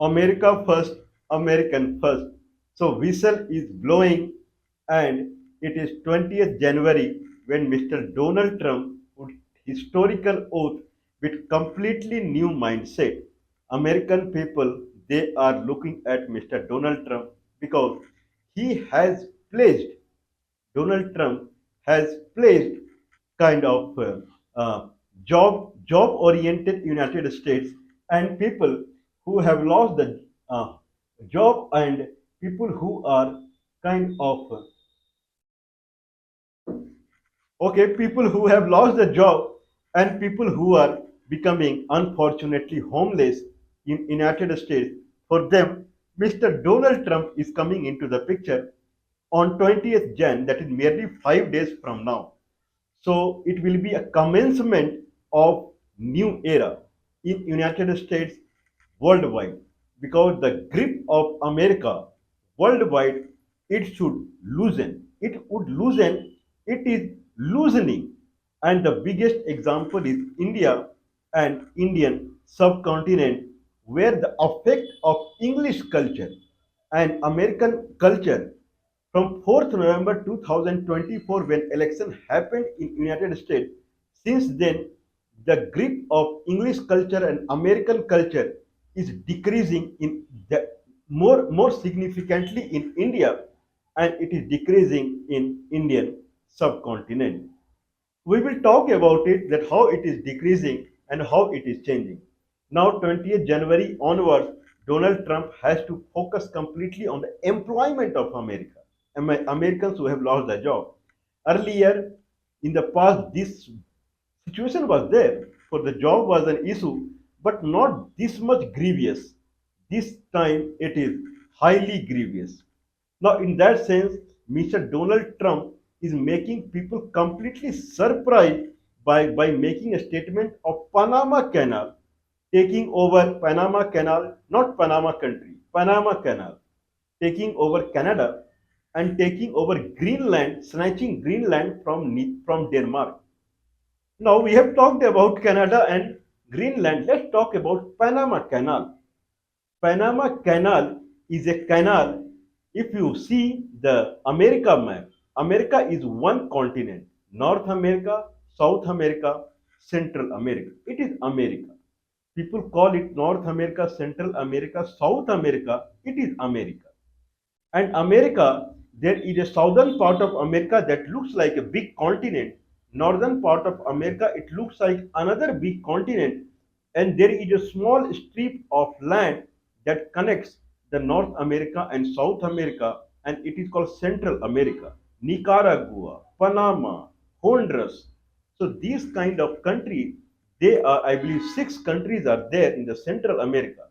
America first, American first. So whistle is blowing, and it is 20th January when Mr. Donald Trump would historical oath with completely new mindset. American people, they are looking at Mr. Donald Trump because he has pledged, Donald Trump has pledged kind of job oriented United States, and people who have lost the job, and people who are kind of okay, people who have lost the job, and people who are becoming unfortunately homeless in United States. For them, Mr. Donald Trump is coming into the picture on 20th Jan, that is merely 5 days from now. So it will be a commencement of new era in United States worldwide, because the grip of America worldwide, it should loosen. It would loosen. It is loosening, and the biggest example is India and Indian subcontinent, where the effect of English culture and American culture from 4th November 2024, when election happened in United States, since then the grip of English culture and American culture is decreasing in the more significantly in India, and it is decreasing in Indian subcontinent. We will talk about it, that how it is decreasing and how it is changing. Now 20th January onwards, Donald Trump has to focus completely on the employment of America, Americans who have lost their job. Earlier in the past, this situation was there, for the job was an issue, but not this much grievous. This time it is highly grievous. Now, in that sense, Mr. Donald Trump is making people completely surprised by making a statement of Panama Canal, taking over Panama Canal, not Panama country, Panama Canal, taking over Canada and taking over Greenland, snatching Greenland from Denmark. Now we have talked about Canada and Greenland. Let's talk about Panama Canal. Panama Canal is a canal. If you see the America map, America is one continent: North America, South America, Central America. It is America. People call it North America, Central America, South America. It is America. And America, there is a southern part of America that looks like a big continent. Northern part of America, it looks like another big continent. And there is a small strip of land that connects the North America and South America, and it is called Central America. Nicaragua, Panama, Honduras. So these kind of country, they are, I believe, six countries are there in the Central America.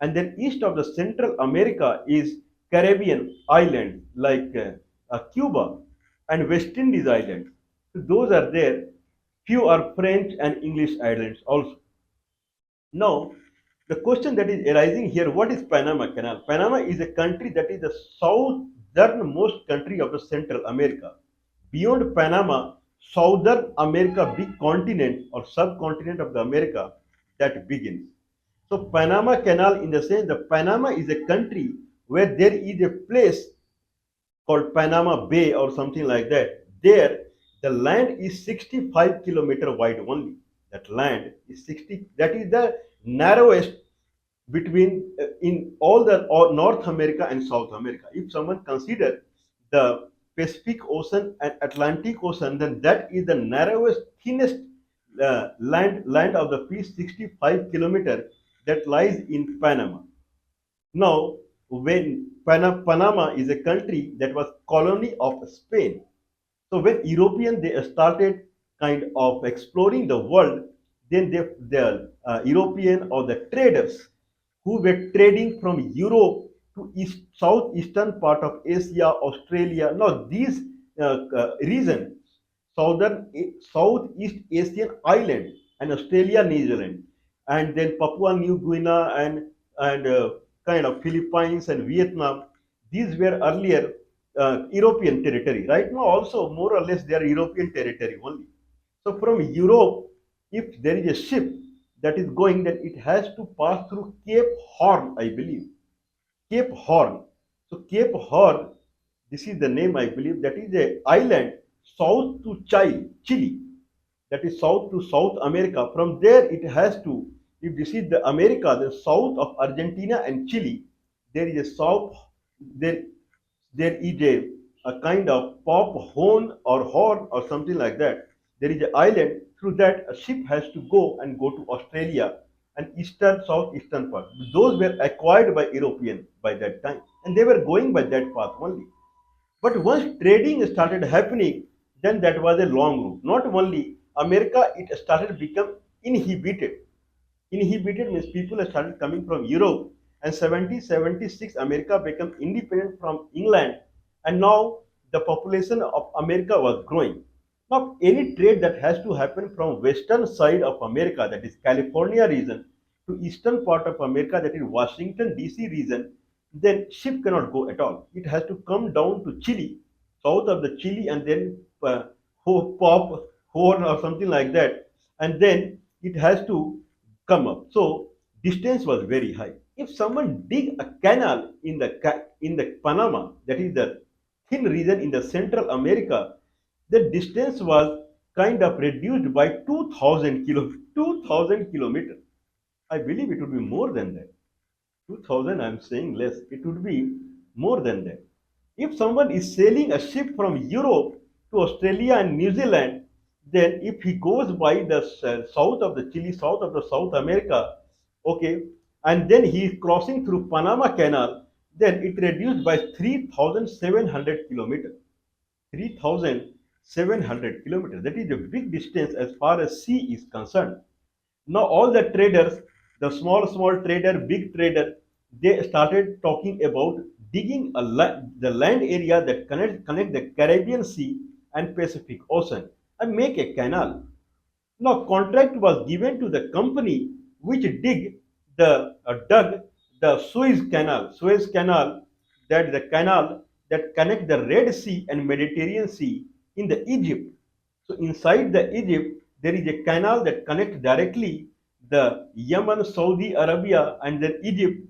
And then east of the Central America is Caribbean islands like Cuba and West Indies islands. So those are there. Few are French and English islands also. Now, the question that is arising here: what is Panama Canal? Panama is a country that is the southernmost country of the Central America. Beyond Panama, Southern America, big continent or subcontinent of the America, that begins. So Panama Canal, in the sense, the Panama is a country where there is a place called Panama Bay or something like that. There, the land is 65-kilometer wide only. That land is 60. That is the narrowest between in all the North America and South America. If someone consider the Pacific Ocean and Atlantic Ocean, then that is the narrowest, thinnest land of the piece, 65 kilometer, that lies in Panama. Now, when Panama is a country that was colony of Spain, so when European they started kind of exploring the world, then the European or the traders who were trading from Europe to southeastern part of Asia, Australia. Now these region, Southeast Asian island and Australia, New Zealand, and then Papua New Guinea and kind of Philippines and Vietnam. These were earlier European territory. Right now, also more or less they are European territory only. So from Europe, if there is a ship, that is going, that it has to pass through Cape Horn, I believe. Cape Horn. So Cape Horn, this is the name I believe, that is a island south to Chile, that is south to South America. From there it has to, if this is the America, the south of Argentina and Chile, there is a south, there there is a kind of pop horn or something like that. There is an island, through that a ship has to go and go to Australia and eastern, southeastern part. Those were acquired by European by that time, and they were going by that path only. But once trading started happening, then that was a long route. Not only America, it started become inhibited. Inhibited means people started coming from Europe, and 1776 America became independent from England, and now the population of America was growing. Now any trade that has to happen from western side of America, that is California region, to eastern part of America, that is Washington DC region, then ship cannot go at all. It has to come down to Chile, south of the Chile, and then pop horn or something like that, and then it has to come up. So distance was very high. If someone dig a canal in the Panama, that is the thin region in the Central America, the distance was kind of reduced by 2,000 kilometers. I believe it would be more than that. 2000, I'm saying less. It would be more than that. If someone is sailing a ship from Europe to Australia and New Zealand, then if he goes by the south of the Chile, south of the South America, okay, and then he is crossing through Panama Canal, then it reduced by 3,700 kilometers. 3,700 kilometers. That is a big distance as far as sea is concerned. Now all the traders, the small trader, big trader, they started talking about digging the land area that connect the Caribbean Sea and Pacific Ocean and make a canal. Now contract was given to the company which dug the Suez Canal, that the canal that connect the Red Sea and Mediterranean Sea in the Egypt. So inside the Egypt, there is a canal that connects directly the Yemen, Saudi Arabia, and then Egypt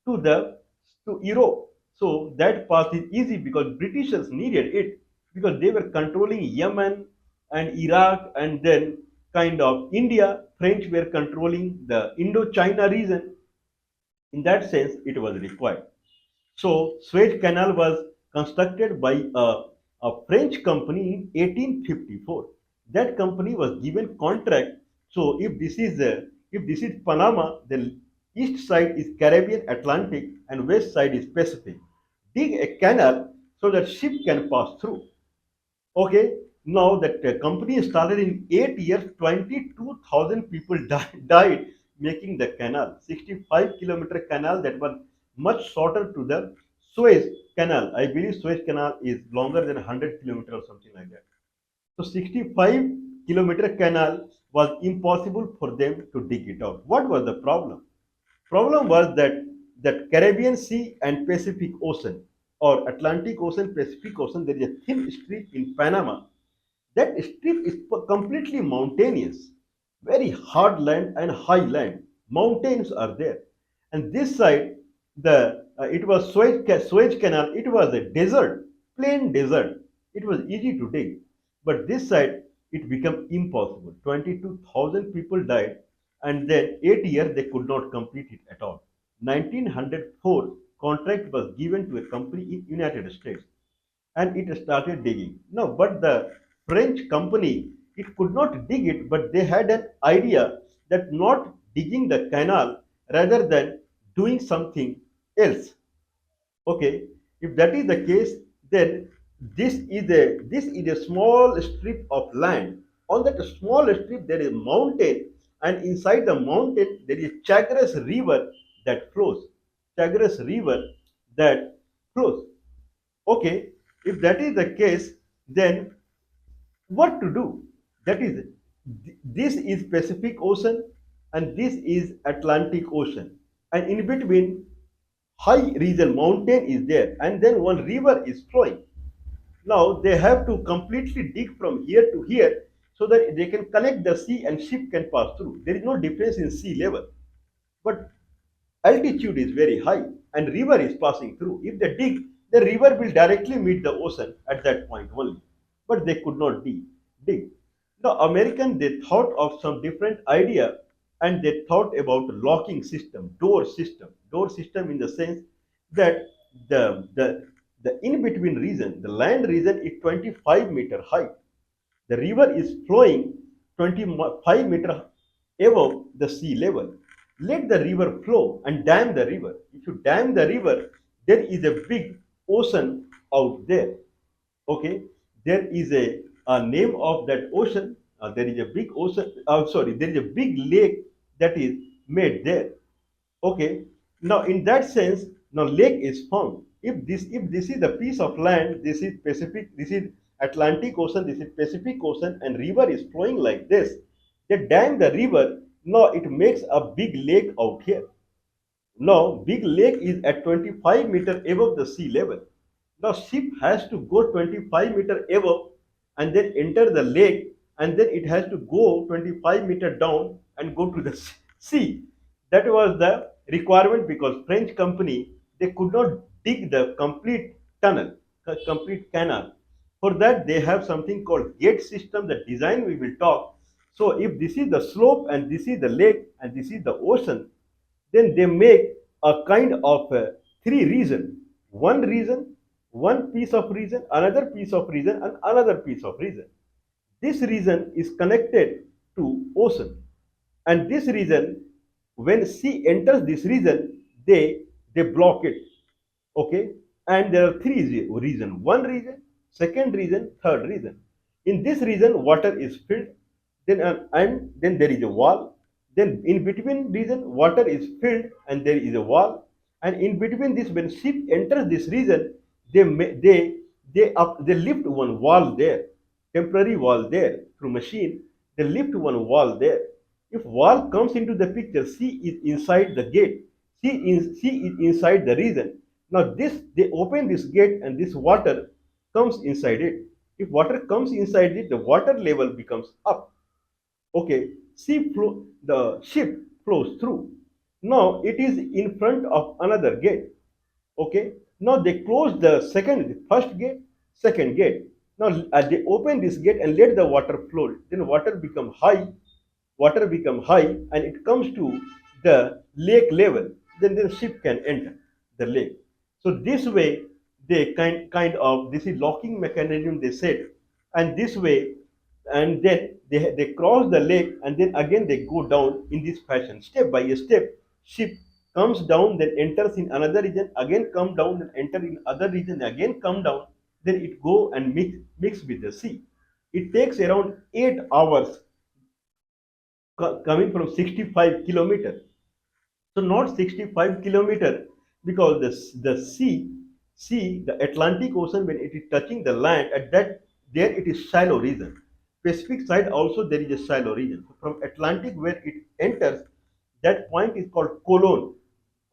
to the to Europe. So that path is easy because Britishers needed it, because they were controlling Yemen and Iraq, and then kind of India. French were controlling the Indo-China region. In that sense, it was required. So Suez Canal was constructed by a French company in 1854. That company was given contract. So if this is Panama, the east side is Caribbean Atlantic and west side is Pacific. Dig a canal so that ship can pass through. Okay, now that company started in 8 years, 22,000 people died making the canal. 65-kilometer canal that was much shorter to the Suez Canal. I believe Suez Canal is longer than 100 kilometers or something like that. So 65-kilometer canal was impossible for them to dig it out. What was the problem? Problem was that Caribbean Sea and Pacific Ocean, or Atlantic Ocean, Pacific Ocean, there is a thin strip in Panama. That strip is completely mountainous, very hard land and high land. Mountains are there, and this side, the it was Suez Canal. It was a desert, plain desert. It was easy to dig, but this side it became impossible. 22,000 people died, and then 8 years they could not complete it at all. 1904 contract was given to a company in United States, and it started digging. No, but the French company, it could not dig it, but they had an idea that not digging the canal, rather than doing something else. Okay, if that is the case, then this is a small strip of land. On that small strip there is a mountain, and inside the mountain there is Chagres River that flows. Chagres River that flows. Okay, if that is the case, then what to do? That is, this is Pacific Ocean and this is Atlantic Ocean, and in between high region mountain is there, and then one river is flowing. Now they have to completely dig from here to here. so that they can connect the sea and ship can pass through. There is no difference in sea level, but altitude is very high and river is passing through. If they dig, the river will directly meet the ocean at that point only. But they could not dig. The American they thought of some different idea and they thought about locking system, door system in the sense that the in between region, the land region is 25-meter high. The river is flowing 25 meters above the sea level. Let the river flow and dam the river. If you dam the river, there is a big ocean out there. Okay, there is a name of that ocean. There is a big ocean. Sorry, there is a big lake that is made there. Okay, now in that sense, now lake is formed. If this is the piece of land, this is Pacific, this is Atlantic Ocean, this is Pacific Ocean, and river is flowing like this. They dam the river. Now it makes a big lake out here. Now, big lake is at 25 meter above the sea level. Now, ship has to go 25 meter above and then enter the lake, and then it has to go 25 meter down and go to the sea. That was the requirement because French company they could not dig the complete tunnel, the complete canal. For that, they have something called gate system. The design we will talk. So, if this is the slope and this is the lake and this is the ocean, then they make a kind of three reason. One reason, one piece of reason, another piece of reason, and another piece of reason. This reason is connected to ocean, and this reason, when sea enters this region, they block it. Okay, and there are three reason. One reason, second reason, third reason. In this region, water is filled, then and then there is a wall. Then in between region, water is filled and there is a wall. And in between this, when ship enters this region, they lift one wall there, temporary wall there through machine. They lift one wall there. If wall comes into the picture, sea is inside the gate. Sea is inside the region. Now this they open this gate and this water comes inside it. If water comes inside it, the water level becomes up. Okay, the ship flows through. Now it is in front of another gate. Okay, now they close the first gate, second gate. Now they open this gate and let the water flow. Then water become high, and it comes to the lake level. Then the ship can enter the lake. So this way they kind of this is locking mechanism they said, and this way and then they cross the lake and then again they go down in this fashion step by step. Ship comes down, then enters in another region, again come down and enter in other region, again come down, then it go and mix with the sea. It takes around 8 hours coming from 65 kilometer. So not 65 kilometer because the Atlantic Ocean, when it is touching the land, at that there it is shallow region. Pacific side also there is a shallow region. So from Atlantic where it enters, that point is called Colon.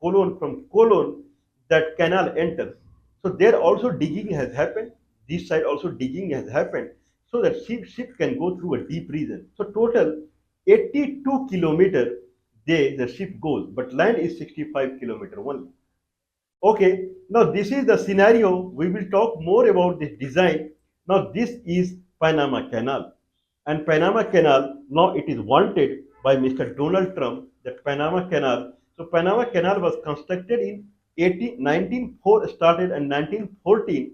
Colon from Colon, that canal enters. So there also digging has happened. This side also digging has happened, so that ship can go through a deep region. So total 82 kilometer the ship goes, but land is 65 kilometer only. Okay, now this is the scenario. We will talk more about this design. Now this is Panama Canal, and Panama Canal now it is wanted by Mr. Donald Trump. That Panama Canal. So Panama Canal was constructed in 1904 started and 1914.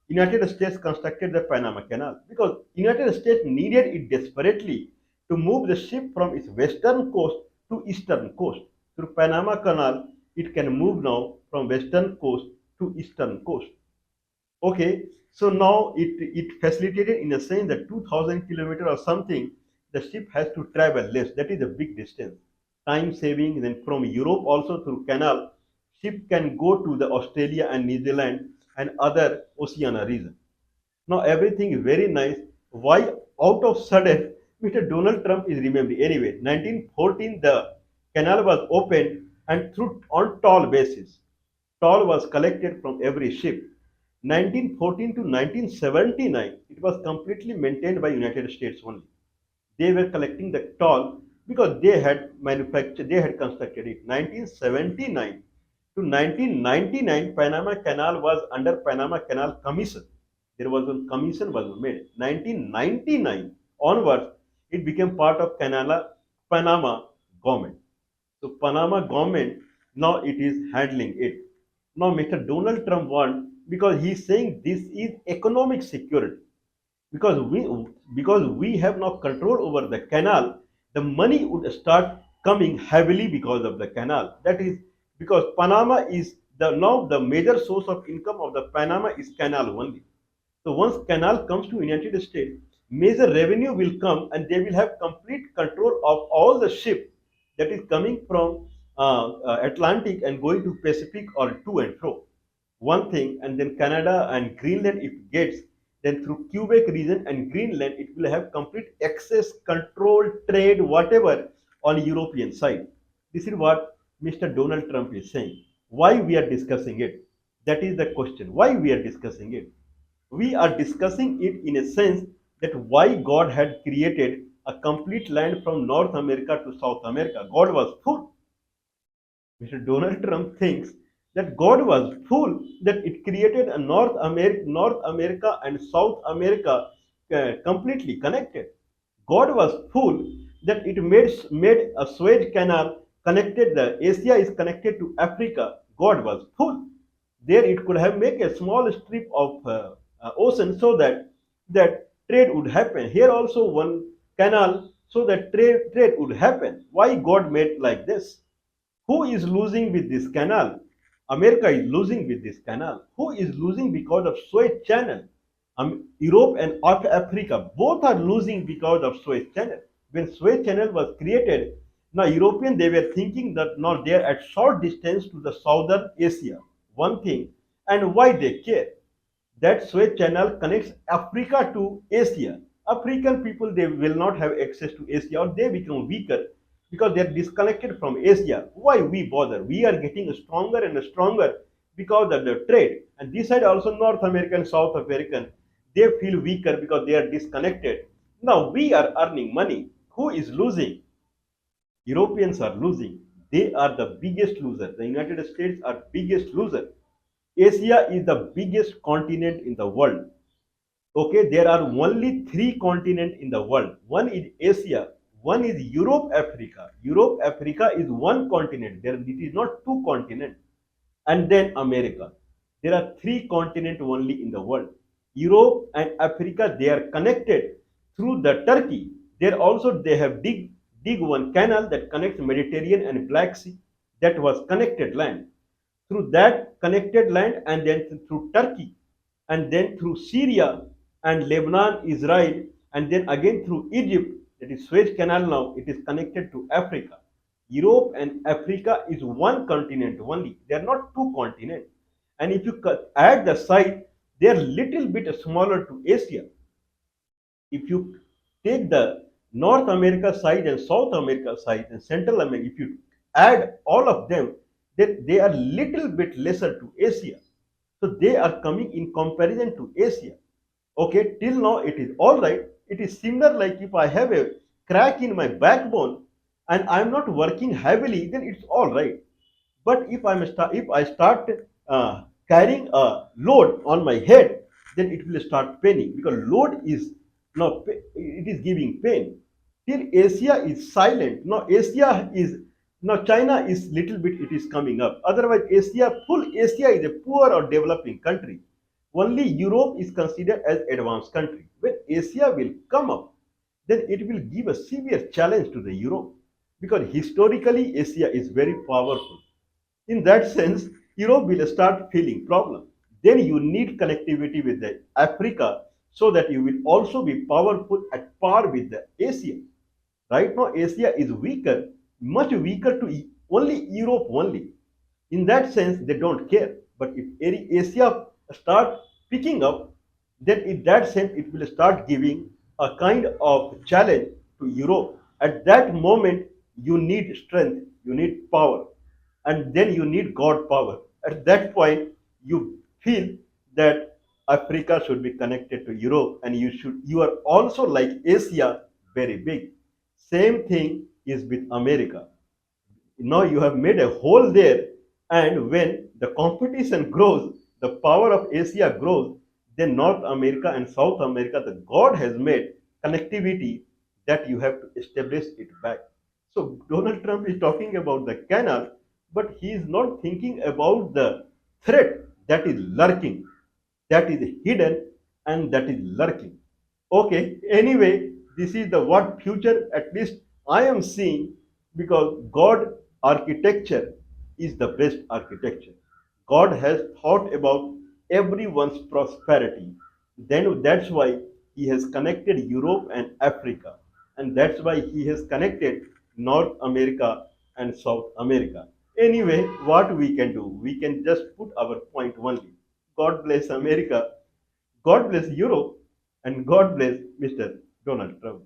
United States constructed the Panama Canal because United States needed it desperately to move the ship from its western coast to eastern coast. Through Panama Canal, it can move now from western coast to eastern coast. Okay, so now it facilitated in a sense that 2000 kilometer or something, the ship has to travel less. That is a big distance. Time saving. Then from Europe also through canal, ship can go to the Australia and New Zealand and other Oceania region. Now everything is very nice. Why out of sudden Mr. Donald Trump is remembering? Anyway, 1914 the canal was opened and through on toll basis. Toll was collected from every ship. 1914 to 1979, it was completely maintained by United States only. They were collecting the toll because they had manufactured, they had constructed it. 1979 to 1999, Panama Canal was under Panama Canal Commission. There was a commission was made. 1999 onwards, it became part of Panama government. So Panama government now it is handling it. Now Mr. Donald Trump wants because he's saying this is economic security because we have now control over the canal. The money would start coming heavily because of the canal. That is because Panama is the now the major source of income of the Panama is canal only. So once canal comes to United States, major revenue will come and they will have complete control of all the ship that is coming from Atlantic and going to Pacific or to and fro. One thing, and then Canada and Greenland, if it gets, then through Quebec region and Greenland, it will have complete access, control, trade, whatever on European side. This is what Mr. Donald Trump is saying. Why we are discussing it? That is the question. Why we are discussing it? We are discussing it in a sense that why God had created a complete land from North America to South America. God was full. Mr. Donald Trump thinks that God was fool that it created a North America and South America completely connected. God was fool that it made a Suez Canal connected. The Asia is connected to Africa. God was fool. There it could have made a small strip of ocean so that trade would happen. Here also one canal so that trade would happen. Why God made like this? Who is losing with this canal? America is losing with this canal. Who is losing because of Suez Channel? Europe and Africa both are losing because of Suez Channel. When Suez Channel was created, now European they were thinking that now they are at short distance to the southern Asia. One thing, and why they care? That Suez Channel connects Africa to Asia. African people they will not have access to Asia or they become weaker because they are disconnected from Asia. Why we bother? We are getting stronger and stronger because of the trade. And this side also North American, South American, they feel weaker because they are disconnected. Now we are earning money. Who is losing? Europeans are losing. They are the biggest loser. The United States are biggest loser. Asia is the biggest continent in the world. Okay, there are only three continents in the world. One is Asia, one is Europe, Africa. Europe, Africa is one continent. There, it is not two continents. And then America. There are three continents only in the world. Europe and Africa, they are connected through the Turkey. There also they have dig one canal that connects Mediterranean and Black Sea. That was connected land. Through that connected land and then through Turkey and then through Syria and Lebanon, Israel, and then again through Egypt, that is Suez Canal now, it is connected to Africa. Europe and Africa is one continent only. They are not two continents. And if you add the size, they are little bit smaller to Asia. If you take the North America side and South America side and Central America, if you add all of them, then they are little bit lesser to Asia. So they are coming in comparison to Asia. Okay, till now it is all right. It is similar like if I have a crack in my backbone and I am not working heavily, then it's all right. But if I start carrying a load on my head, then it will start paining because load is now it is giving pain. Till Asia is silent. Now Asia is now China is little bit it is coming up. Otherwise, full Asia is a poor or developing country. Only Europe is considered as advanced country. When Asia will come up, then it will give a severe challenge to the Europe because historically Asia is very powerful. In that sense, Europe will start feeling problem. Then you need connectivity with the Africa so that you will also be powerful at par with the Asia. Right now, Asia is weaker, much weaker to only Europe only. In that sense, they don't care. But if Asia start picking up, then in that sense, it will start giving a kind of challenge to Europe. At that moment, you need strength, you need power, and then you need God power. At that point, you feel that Africa should be connected to Europe, and you are also like Asia very big. Same thing is with America. Now you have made a hole there, and when the competition grows, the power of Asia grows, then North America and South America, the God has made connectivity that you have to establish it back. So Donald Trump is talking about the canal, but he is not thinking about the threat that is lurking, that is hidden, and that is lurking. Okay, anyway, this is the what future at least I am seeing, because God architecture is the best architecture. God has thought about everyone's prosperity. Then that's why he has connected Europe and Africa. And that's why he has connected North America and South America. Anyway, what we can do? We can just put our point only. God bless America, God bless Europe, and God bless Mr. Donald Trump.